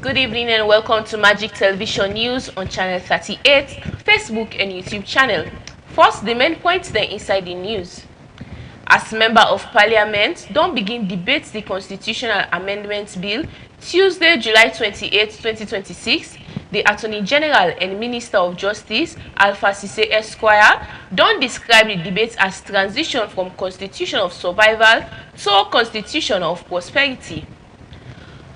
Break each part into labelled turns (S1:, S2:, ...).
S1: Good evening and welcome to Magic Television News on Channel 38, Facebook and YouTube channel. First, the main points there inside the news. As Member of Parliament, don't begin debate the Constitutional Amendments Bill Tuesday, July 28, 2026. The Attorney General and Minister of Justice, Alpha Cisse Esquire, don't describe the debate as transition from Constitution of Survival to Constitution of Prosperity.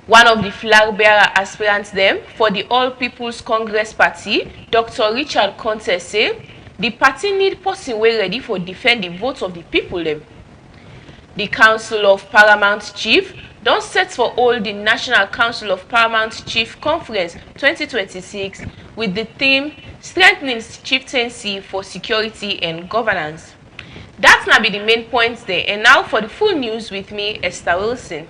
S1: One of the flag bearer aspirants them for the All People's Congress Party, Dr. Richard Conte, say the party need person wey ready for defend the votes of the people them. The Council of Paramount Chief don't set for all the National Council of Paramount Chief Conference 2026 with the theme Strengthening Chieftaincy for Security and Governance. That's now be the main points there. And now for the full news with me, Esther Wilson.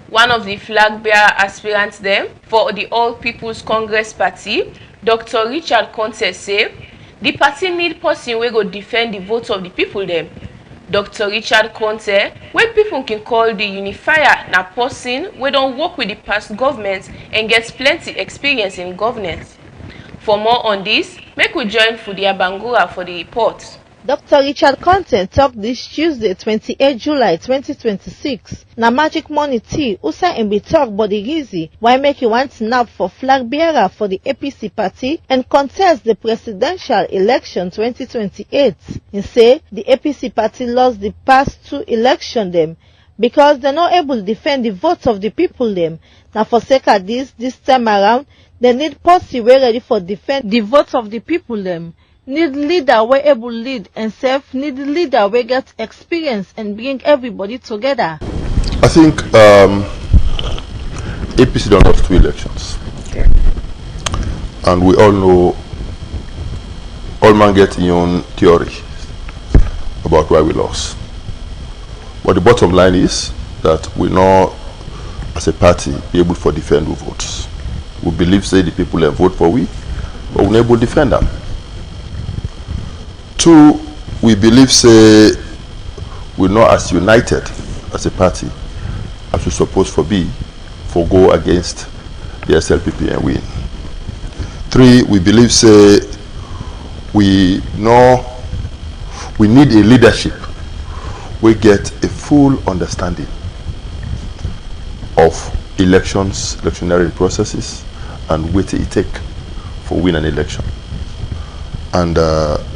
S1: One of the flag bearer aspirants them for the All People's Congress Party, Dr. Richard Conte, say the party need person wey go defend the votes of the people them. Dr. Richard Conte, where people can call the unifier, na person we don't work with the past governments and gets plenty experience in governance. For more on this, make we join Fudia Bangura for the report.
S2: Dr. Richard Conte talked this Tuesday, 28 July 2026. Na Magic Money Tea, Usa and be talk body easy, why make you want snap for flag bearer for the APC party and contest the presidential election 2028. He say the APC party lost the past two election them because they're not able to defend the votes of the people them. Now for sake of this time around, they need policy way ready for defend the votes of the people them. Need leader we able lead and self need leader we get experience and bring everybody together.
S3: I think APC done lost two elections.
S1: Okay.
S3: And we all know all man get your own theory about why we lost. But the bottom line is that we not as a party be able to defend our votes. We believe say the people that vote for we, but we're not able to defend them. Two, we believe say we're not as united as a party as we're supposed to be for go against the SLPP and win. Three, we believe say we need a leadership we get a full understanding of electionary processes and what it take for win an election. And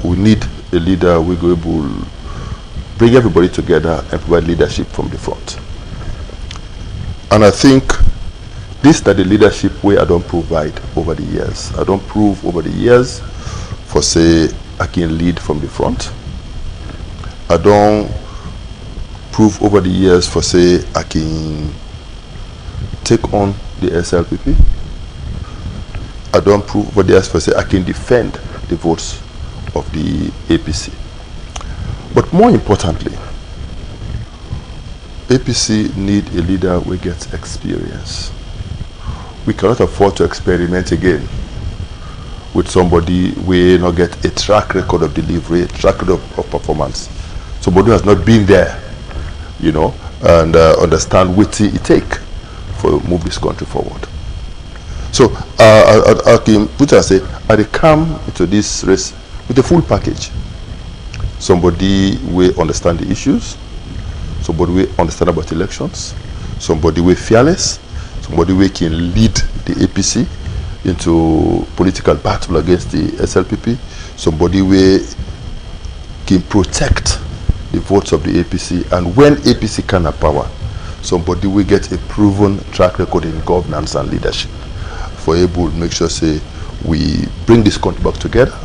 S3: we need a leader we go able bring everybody together and provide leadership from the front. And I think this that the leadership way I don't provide over the years. I don't prove over the years for say I can lead from the front. I don't prove over the years for say I can take on the SLPP. I don't prove over the years for say I can defend the votes of the APC. But more importantly, APC need a leader who gets experience. We cannot afford to experiment again with somebody who not get a track record of delivery, a track record of performance. Somebody who has not been there, you know, and understand what it take for move this country forward. So I can put and say, I come into this race with a full package. Somebody will understand the issues, somebody will understand about elections, somebody will fearless, somebody will can lead the APC into political battle against the SLPP, somebody will can protect the votes of the APC, and when APC can have power, somebody will get a proven track record in governance and leadership for able to make sure say we bring this country back together,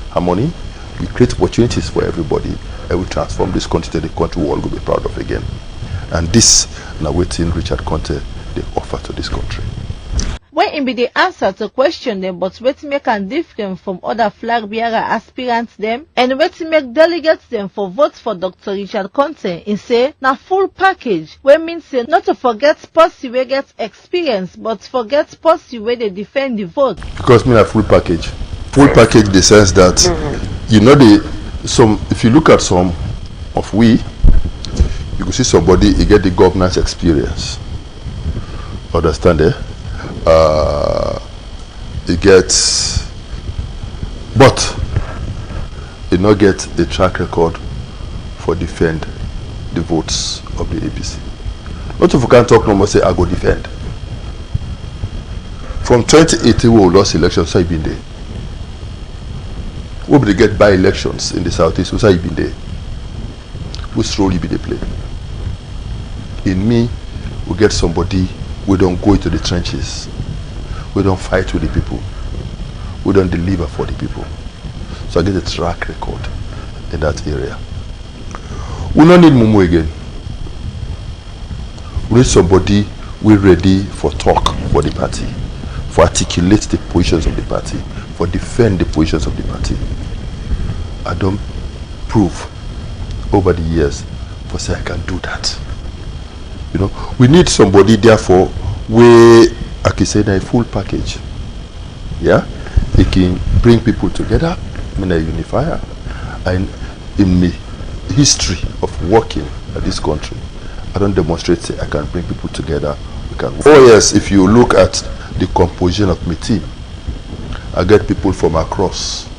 S3: harmony, we create opportunities for everybody, and we transform this country to the country we all will be proud of again. And this now waiting Richard Conte they offer to this country.
S2: When im be the answer to question them but wetin make am different from other flag bearer aspirants them, and wetin make delegates them for vote for Dr. Richard Conte, im say na full package, wey mean say not to forget person wey get experience but forget person wey dey defend the vote.
S3: Because me na full package. Full package in the sense that you know if you look at some of we, you go see somebody he get the governance experience. Understand eh? He gets, but he not get the track record for defend the votes of the APC. Not if we can't talk no more say I go defend. From 2018 we lost elections, so I been there. We will get by elections in the southeast, so I been there. Which role you be they play? In me, we get somebody, we don't go into the trenches. We don't fight with the people. We don't deliver for the people. So I get a track record in that area. We don't need Mumu again. We need somebody we ready for talk for the party, for articulate the positions of the party, for defend the positions of the party. I don't prove over the years for say I can do that. You know, we need somebody therefore we, I can say, a full package. Yeah, it can bring people together, I mean a unifier. And in the history of working at this country, I don't demonstrate say I can bring people together. We can. Oh yes, if you look at the composition of my team, I get people from across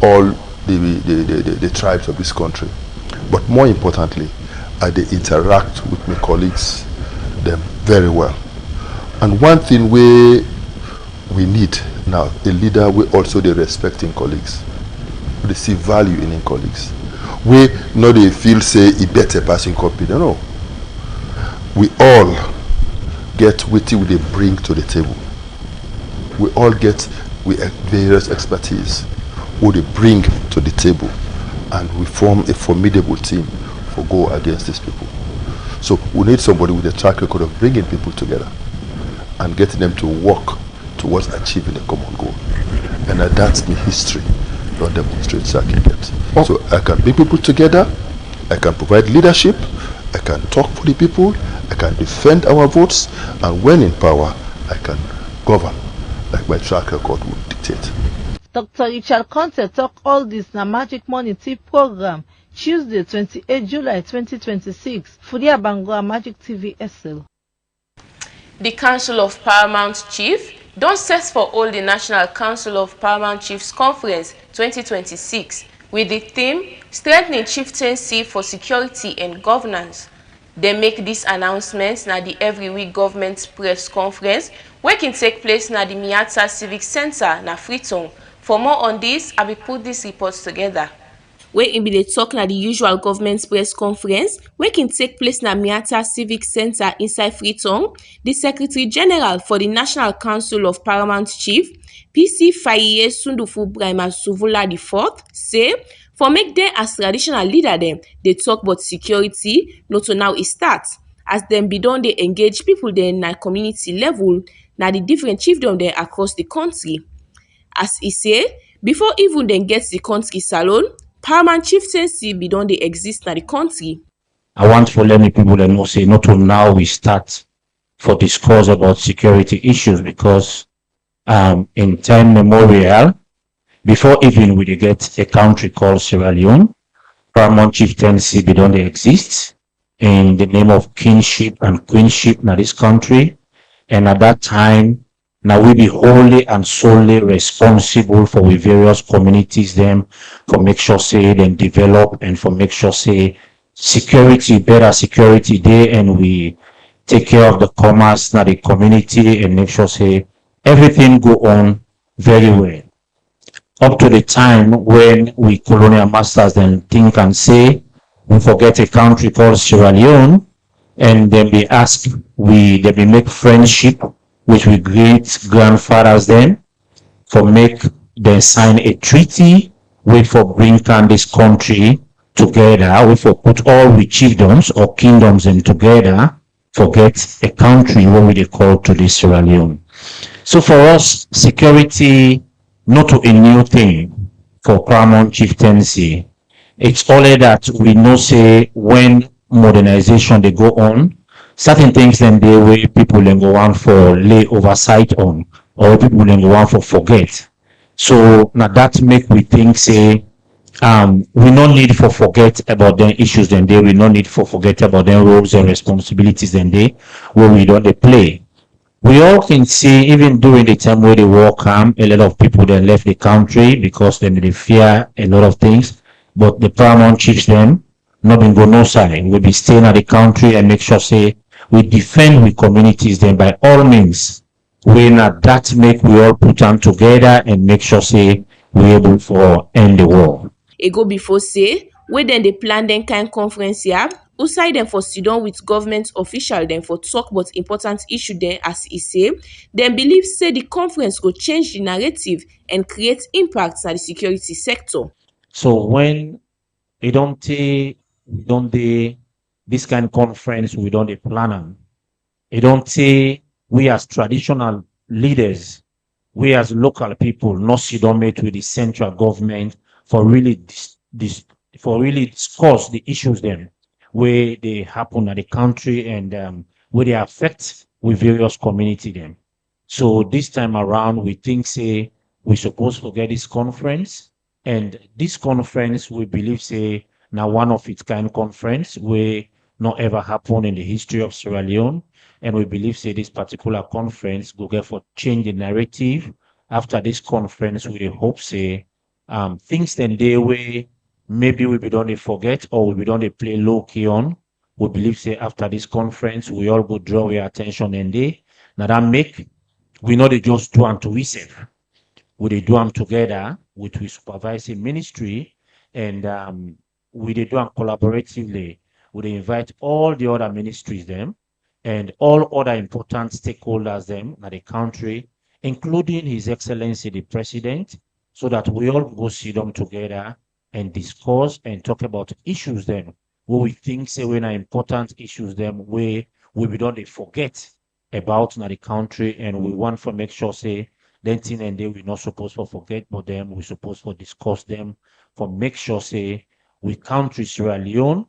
S3: all the tribes of this country. But more importantly, I they interact with my colleagues them very well. And one thing we need now, a leader we also they respecting colleagues. They see value in colleagues. We know they feel say it better passing copy. No. We all get what they bring to the table. We all get with various expertise who they bring to the table, and we form a formidable team for go against these people. So we need somebody with a track record of bringing people together and getting them to work towards achieving a common goal. And that's the history that demonstrates I can get. So I can bring people together, I can provide leadership, I can talk for the people, I can defend our votes, and when in power, I can govern like my track record would dictate.
S2: Dr. Richard Conte talk all this na Magic Money Tea program Tuesday 28 July 2026 for the Abangoa Magic TV SL.
S1: The Council of Paramount Chiefs don set for all the National Council of Paramount Chiefs Conference 2026 with the theme Strengthening Chieftaincy for Security and Governance. They make these announcements na the every week government press conference wey can take place na the Miata Civic Center na Freetown. For more on this, I will put these reports together. Where im be dey talk na the usual government press conference wey can take place na Miata Civic Center inside Freetown. The Secretary General for the National Council of Paramount Chief, PC Faye Sundufu Brahima Suvula IV, say for make them as traditional leader them, they talk about security, not to now it starts. As them be done, they engage people then na community level, na the different chiefdom there across the country. As he say, before even then gets the country salon, Paramount Chieftaincy be done they exist na the country.
S4: I want to let me people that know say not to now we start for discourse about security issues because in time memorial, before even we get a country called Sierra Leone, Paramount Chieftaincy be done they exist in the name of kingship and queenship in this country. And at that time, now we be wholly and solely responsible for the various communities them, for make sure say them develop and for make sure say security, better security there, and we take care of the commerce now the community and make sure say everything go on very well. Up to the time when we colonial masters then think and say we forget a country called Sierra Leone, and then they ask they be make friendship which we great grandfathers then for make them sign a treaty with for bring down this country together, we for put all the chiefdoms or kingdoms in together, forget a country what we they call to this Sierra Leone. So for us, security not a new thing for Paramount Chieftaincy. It's only that we know say when modernization they go on, certain things then they way people then go on for lay oversight on, or people then go on for forget. So now that make we think say we no need for forget about the issues then they we no need for forget about their roles and responsibilities then they where we don't they play. We all can see, even during the time where the war came, a lot of people then left the country because then they fear a lot of things. But the paramount chiefs then, not been go no side. We be staying at the country and make sure say we defend with communities then by all means. We not that make we all put them together and make sure say we able for end the war.
S1: E go before say wey dem dey plan dem kind conference here, outside dem for sidon with government official dem for talk about important issue dem as e say dem believe say the conference go change the narrative and create impact na the security sector.
S4: So when we don't they this kind of conference we don't they plan them. It don't say we as traditional leaders, we as local people, not sit down mate with the central government for really for really discuss the issues then where they happen at the country and where they affect with various community then. So this time around, we think say we supposed to get this conference, and this conference we believe say now one of its kind conference where not ever happened in the history of Sierra Leone, and we believe say this particular conference will get for change the narrative. After this conference, we hope say things then they way maybe we be don't forget or we be don't play low key on. We believe say after this conference we all go draw our attention and they now that make we know they just do unto we save. We they do them together with we supervising ministry and we they do them collaboratively. We they invite all the other ministries them and all other important stakeholders them in the country, including His Excellency the President, so that we all go sit down together and discuss and talk about issues then where we think say when are important issues them where we don't they forget about in the country and we want to make sure say then thing and they we not supposed to forget but them we supposed to discuss them for make sure say we country Sierra Leone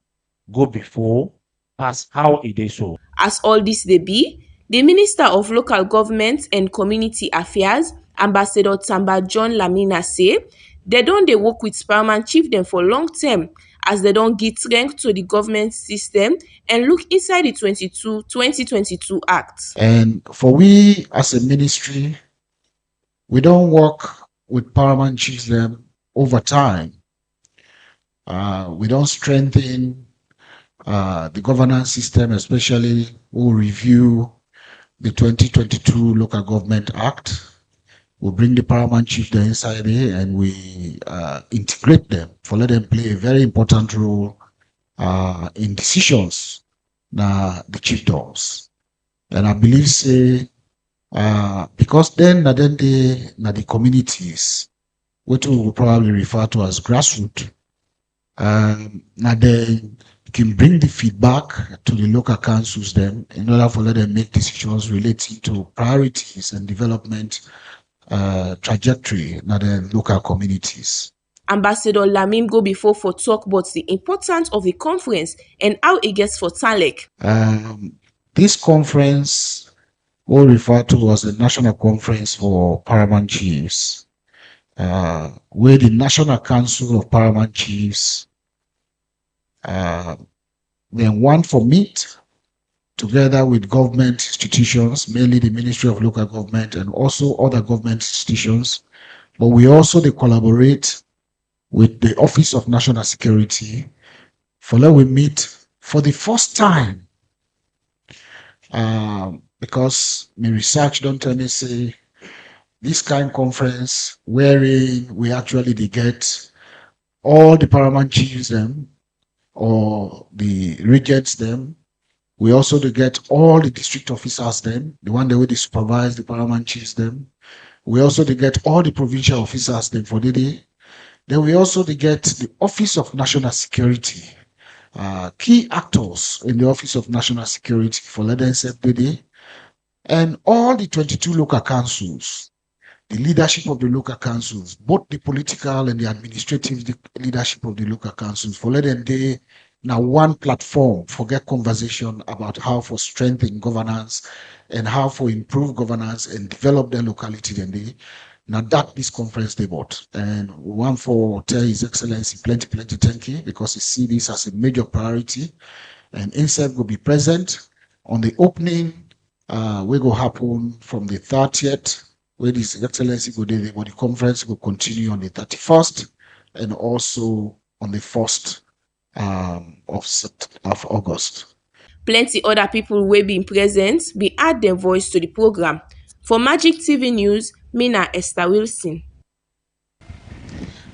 S4: go before as how it is so.
S1: As all dis dey be, the Minister of Local Government and Community Affairs, Ambassador Tamba John Lamina say they don dey work with paramount chief dem for long term as they don give strength to the government system and look inside the 2022 Act.
S5: And for we as a ministry, we don't work with paramount chiefs them over time. We don't strengthen the governance system, especially we'll review the 2022 Local Government Act. We'll bring the paramount chief there inside here and we integrate them for let them play a very important role in decisions that the chief does. And I believe say because then the communities, which we will probably refer to as grassroots, now then you can bring the feedback to the local councils then in order for them make decisions relating to priorities and development trajectory in the local communities.
S1: Ambassador Lamim go before for talk about the importance of the conference and how it gets for Talek.
S5: This conference we'll refer to as the National Conference for Paramount Chiefs, where the National Council of Paramount Chiefs then want for meet together with government institutions, mainly the Ministry of Local Government and also other government institutions. But we also they collaborate with the Office of National Security for let we meet for the first time. Because my research don't tell me say this kind of conference wherein we actually they get all the paramount chiefs them or the regents them. We also they get all the district officers them, the one that will supervise the paramount chiefs them. We also they get all the provincial officers them for the day. Then we also they get the Office of National Security, key actors in the Office of National Security for let them set the day. And all the 22 local councils, the leadership of the local councils, both the political and the administrative leadership of the local councils, for let them day now one platform for get conversation about how for strengthen governance and how for improve governance and develop their locality. Then they now that this conference they bought. And one for tell His Excellency plenty thank you, because he see this as a major priority. And INSEF will be present on the opening. We go happen from the 30th, where His Excellency go there, but the conference will continue on the 31st and also on the 1st of August.
S1: Plenty other people wey been present bin add dem voice to the program. For Magic TV News, me na Esther Wilson.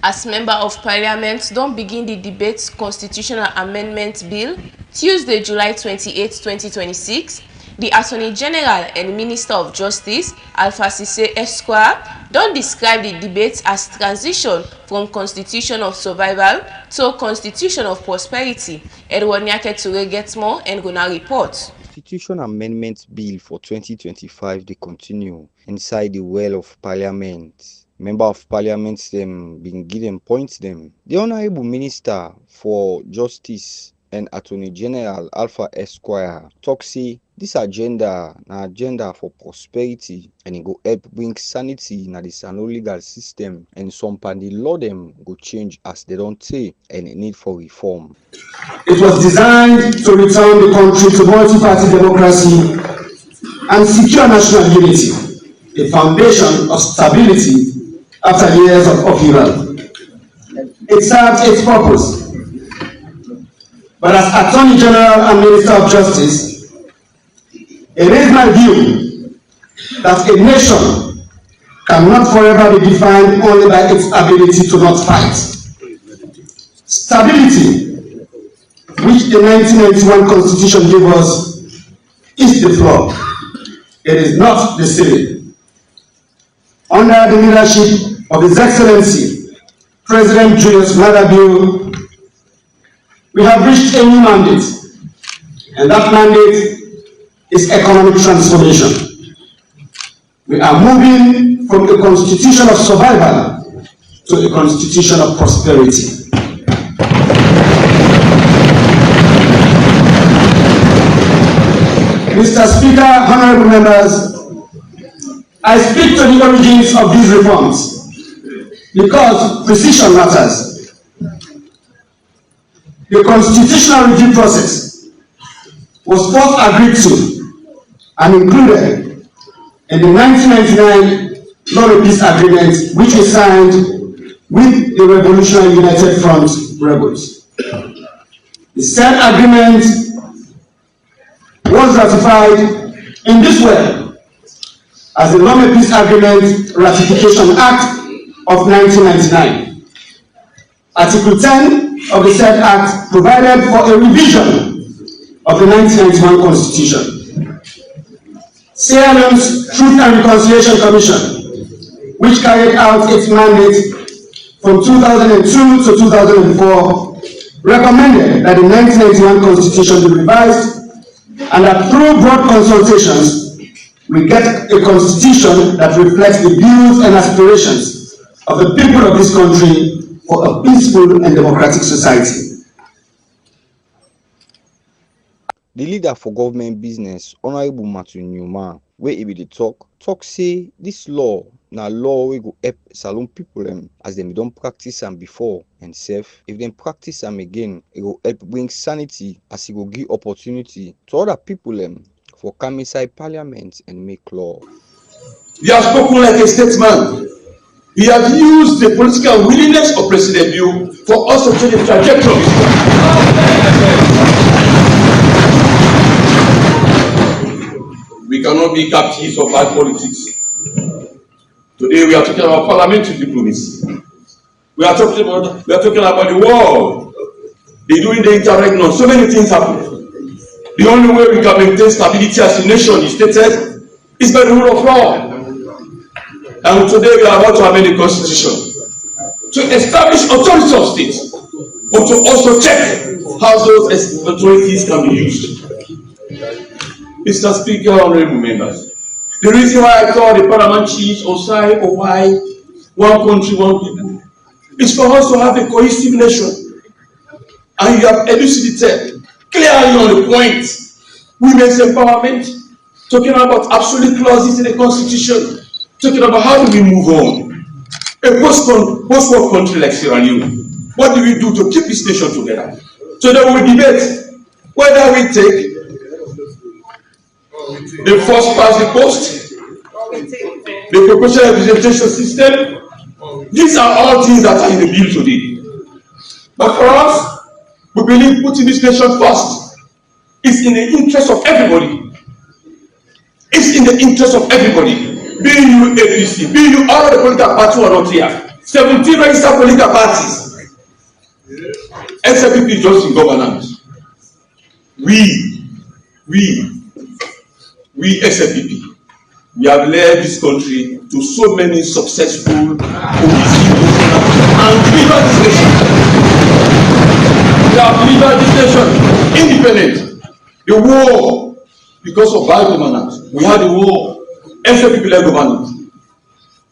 S1: As Member of Parliament don begin the debate Constitutional Amendment Bill Tuesday, July 28, 2026, the Attorney General and Minister of Justice, Alpha Cisse Esquire, don describe the debate as transition from Constitution of Survival to Constitution of Prosperity. Edward Nyaketure gets more and gonna report.
S6: Constitution Amendment Bill for 2025 they continue inside the well of Parliament. Member of Parliament them been given points them. The Honorable Minister for Justice and Attorney General Alpha Esquire talk say this agenda na agenda for prosperity and it go help bring sanity in the Sano legal system, and some pan the law them go change as they don't say and need for reform.
S7: It was designed to return the country to multi-party democracy and secure national unity, a foundation of stability after years of upheaval. It serves its purpose. But as Attorney General and Minister of Justice, it is my view that a nation cannot forever be defined only by its ability to not fight. Stability, which the 1991 Constitution gave us, is the floor. It is not the ceiling. Under the leadership of His Excellency President Julius Maada, we have reached a new mandate, and that mandate is economic transformation. We are moving from a constitution of survival to a constitution of prosperity. Mr. Speaker, honorable members, I speak to the origins of these reforms because precision matters. The constitutional review process was first agreed to and included in the 1999 Law and Peace Agreement, which we signed with the Revolutionary United Front rebels. The said agreement was ratified in this way as the Law and Peace Agreement Ratification Act of 1999. Article 10 of the said Act provided for a revision of the 1991 Constitution. Sierra Leone's Truth and Reconciliation Commission, which carried out its mandate from 2002 to 2004, recommended that the 1991 Constitution be revised and that through broad consultations, we get a constitution that reflects the views and aspirations of the people of this country for a peaceful and democratic society.
S6: The leader for government business, Honorable Matthew Newman, where he be the talk say this law na law we go help salon people as them don't practice them before, and safe if them practice them again, it will help bring sanity as it will give opportunity to other people for come inside parliament and make law.
S8: We have spoken like a statesman. We have used the political willingness of President Liu for us to change the trajectory of his country. We cannot be captives of bad politics. Today we are talking about parliamentary diplomacy. We are talking about the world. They're doing the interregnum. So many things happen. The only way we can maintain stability as a nation is stated is by the rule of law. And today we are about to amend the constitution to establish authority of state, but to also check how those authorities can be used. Mr. Speaker, honorable members, The reason why I call the paramount chiefs Osai or why one country, one people, is for us to have a cohesive nation. And you have elucidated clearly on the point. Women's empowerment, talking about absolute clauses in the constitution, talking about how do we move on. A post-war country like Sierra Leone, what do we do to keep this nation together? So that we debate whether we take the first past the post, the proportional representation system. These are all things that are in the bill today. But for us, we believe putting this nation first is in the interest of everybody. It's in the interest of everybody. Be you APC, be you all the political parties who are not here. 17 registered political parties. SFPP is just in governance. We SFPP, we have led this country to so many successful cohesive and delivered this nation. We have delivered this nation independent. The war, because of bad governance, we had a war. SFPP-led governance.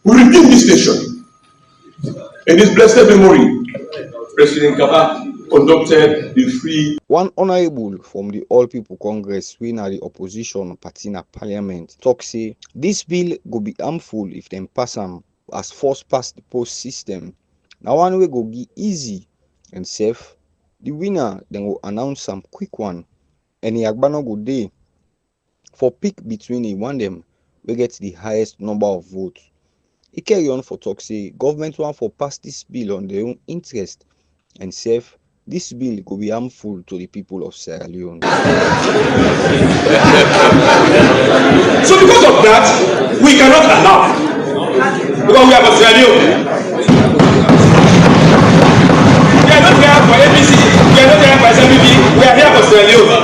S8: We redeemed this nation. In this blessed memory, President Kaba conducted the free.
S6: One honorable from the All People Congress, we na the opposition party na parliament, talk say this bill go be harmful if them pass am as first past the post system. Now one way go be easy and safe. The winner then will announce some quick one, and the agbano go day for pick between the one them we get the highest number of votes. He carry on for talk say government want for pass this bill on their own interest and safe. This bill could be harmful to the people of Sierra Leone.
S8: So because of that, we cannot allow. Because we are for Sierra Leone. We are not here for APC. We are not here for SMPP. We are here for Sierra Leone.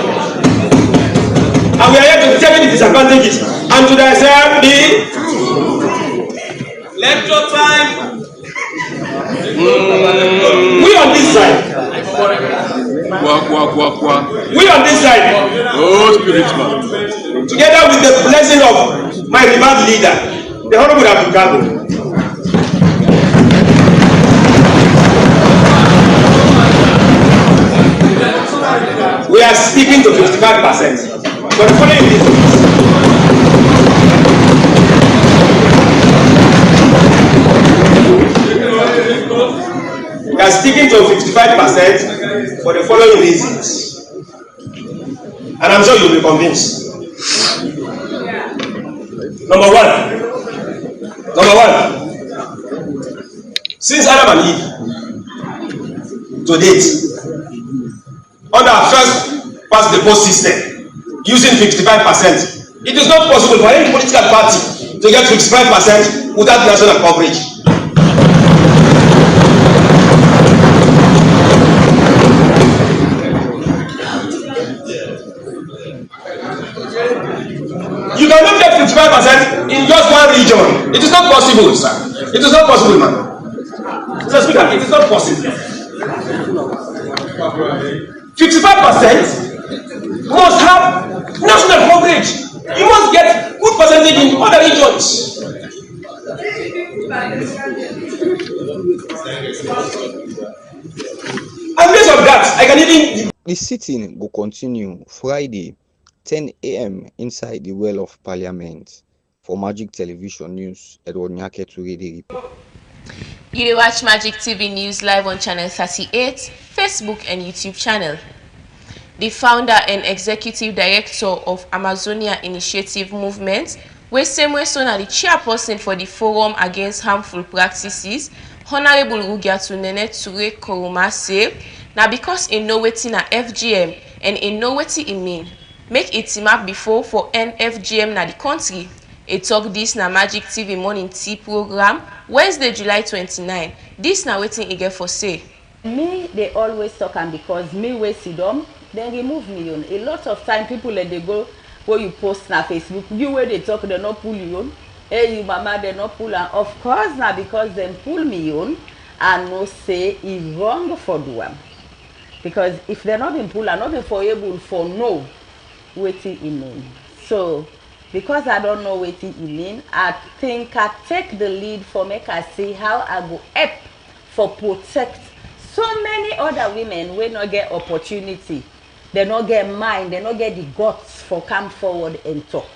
S8: And we are here to determine the disadvantages. And to deserve the lecture time. We on this side. We on this side.
S3: Oh, spirit man.
S8: Together with the blessing of my revered leader, the Honorable Abdul. We are sticking to 55%. But following this. We are sticking to 55% for the following reasons. And I'm sure you'll be convinced. Number one, since Adam and Eve to date, under our first past the post system, using 55%, it is not possible for any political party to get 55% without national coverage. You cannot get 55% in just one region. It is not possible, sir. It is not possible, man. Mr. Speaker, it is not possible. 55% must have national coverage. You must get good percentage in other regions. And based on that, I can even.
S6: The sitting will continue Friday, 10 a.m. inside the Well of Parliament. For Magic Television News, Edward Nyake to read the report.
S1: You watch Magic TV News live on channel 38, Facebook and YouTube channel. The founder and executive director of Amazonia Initiative Movement, Wesemwe Sona, the chairperson for the Forum Against Harmful Practices, Honorable Rugiatu Nene Ture Koroma say, now because in know wetin na FGM and in know wetin it mean, make it team up before for NFGM na the country. A talk this na Magic TV Morning Tea program, Wednesday, July 29. This na wetin e get for say.
S9: Me, they always talk and because me we see them, then remove me on. A lot of time people let they go where you post na Facebook, you where they talk, they not pull you on. Hey, you mama, they not pull and of course now because them pull me on and no say it's wrong for them. Because if they're not in pull and not for able for no waiting in mean. So because I don't know wetin e mean. I think I take the lead for make I see how I go help for protect so many other women wey no get opportunity, they no get mind, they no get the guts for come forward and talk.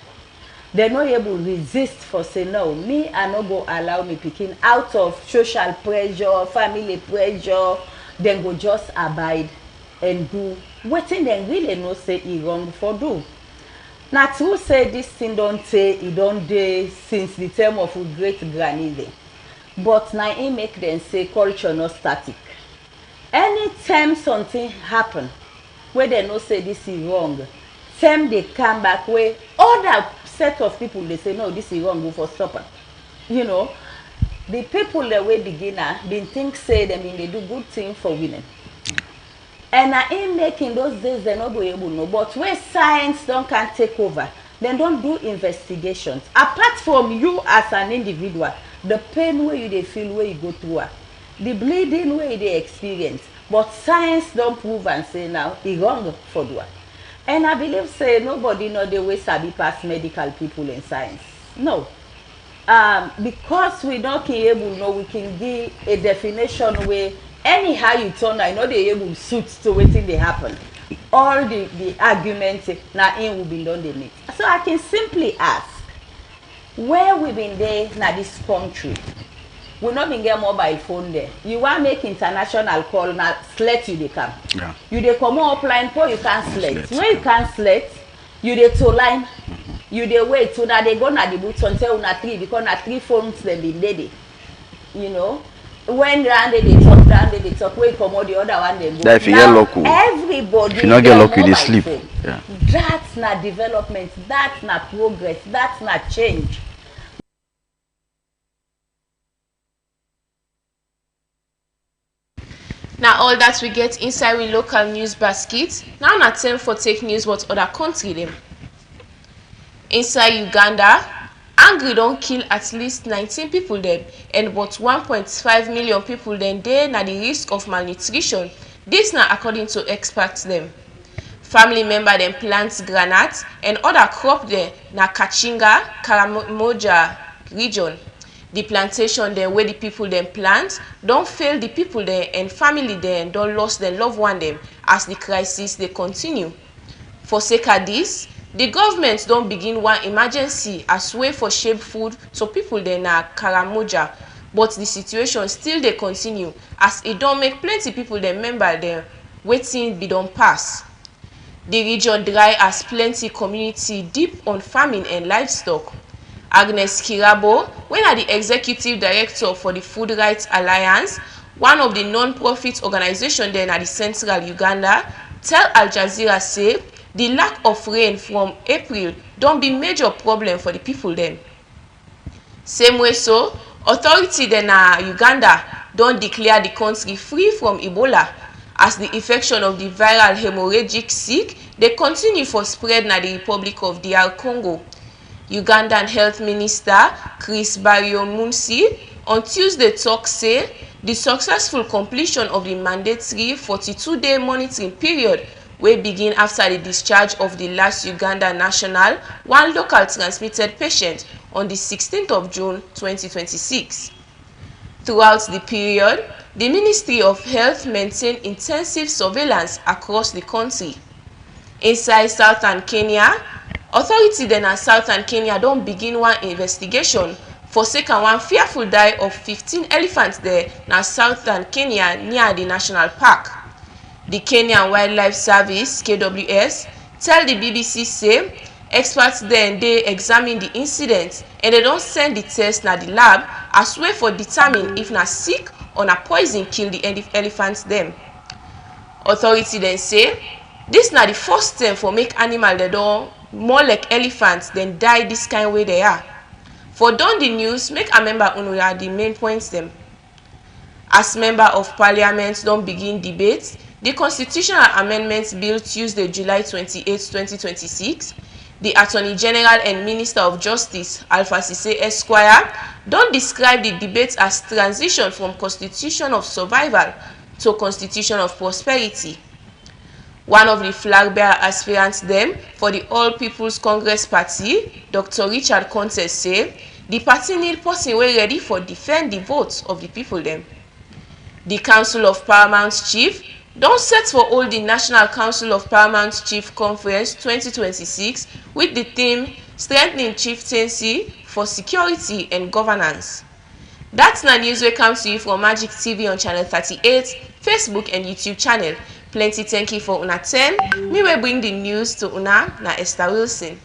S9: They no able resist for say no, me I no go allow me pikin out of social pressure, family pressure, then go just abide and do wetin dem really know say e wrong for do. Na true say this thing don tey, e don dey since the time of great granny dem, but na im make dem say culture no static. Anytime something happen wey dem know say this is wrong, same dey come back wey other set of people dey say no, this is wrong, go for stop am. You know, the people that wey beginner bin think say dem bin dey do good thing for women, and na im make in those days dem no go able know, but wey science don can take over, dem don do investigations. Apart from you as an individual, the pain wey you dey feel wey you go through am, the bleeding wey you dey experience, but science don prove am say now e wrong for do am. And I believe say nobody no dey wey sabi pass medical people in science. No. Because we no can able know, we can give a definition where anyhow you turn, I know they able suit to wetin dey happen. All the arguments na in we been done dey make. So I can simply ask, where we been there na this country, we not been get mobile phone there. You want make international call, na slate you dey come.
S10: Yeah.
S9: You dey come upline for you can't slate. When you can't slate, you dey to line. You dey wait till na they go na the boots until una three, because na three phones them been there. You know, when round they talk, down they talk. Wait come out the other one they go.
S10: That if you get lucky,
S9: everybody.
S10: if you not get lucky, they sleep.
S9: Phone.
S10: Yeah.
S9: That's not development. That's not progress. That's not change.
S1: Now all that we get inside we local news basket. Now na time for take news what other country them. Inside Uganda, angry don kill at least 19 people dem, and about 1.5 million people dem dey na the risk of malnutrition. This na according to experts dem. Family member dem plant granite and other crop dem na Kachinga, Karamoja region. The plantation dem wey the people dem plant don fail the people dem, and family dem don lost their loved one dem as the crisis dey continue. For sake of this, the government don begin one emergency as way for shape food to people dem na Karamoja, but the situation still dey continue as e don make plenty people dem member dem wetin be don pass. The region dry as plenty community deep on farming and livestock. Agnes Kirabo, wey na the executive director for the Food Rights Alliance, one of the non-profit organizations there na the central Uganda, tell Al Jazeera say the lack of rain from April don be major problem for the people dem. Same way so, authority dem na Uganda don declare the country free from Ebola as the infection of the viral hemorrhagic sick dey continue for spread na the Republic of DR Congo. Ugandan Health Minister Chris Baryomunsi on Tuesday talk say the successful completion of the mandatory 42-day monitoring period wey begin after the discharge of the last Uganda national, one local transmitted patient on the 16th of June 2026. Throughout the period, the Ministry of Health maintained intensive surveillance across the country. Inside southern Kenya, authorities in southern Kenya don begin one investigation for sake of one fearful die of 15 elephants there na southern Kenya near the national park. The Kenyan Wildlife Service (KWS) tell the BBC say experts then dey examine the incident and they don send the test na the lab as way for determine if na sick or na poison kill the elephants dem. Authorities then say this na the first time for make animal they don more like elephants then die this kind way they are. For don the news, make a member unura the main points them. As member of parliament don begin debate the constitutional amendments bill Tuesday, July 28, 2026, the Attorney General and Minister of Justice, Alpha Sise Esquire, don describe the debate as transition from constitution of survival to constitution of prosperity. One of the flag bearer aspirants them for the All People's Congress Party, Dr. Richard Contest, say the party need person wey ready for defend the votes of the people them. The Council of Paramount Chief don set for hold the National Council of Paramount Chief Conference 2026 with the theme Strengthening Chieftaincy for Security and Governance. That's na news wey come to you from Magic TV on channel 38, Facebook and YouTube channel. Plenty thank you for una time. Me wey bring the news to una na Esther Wilson.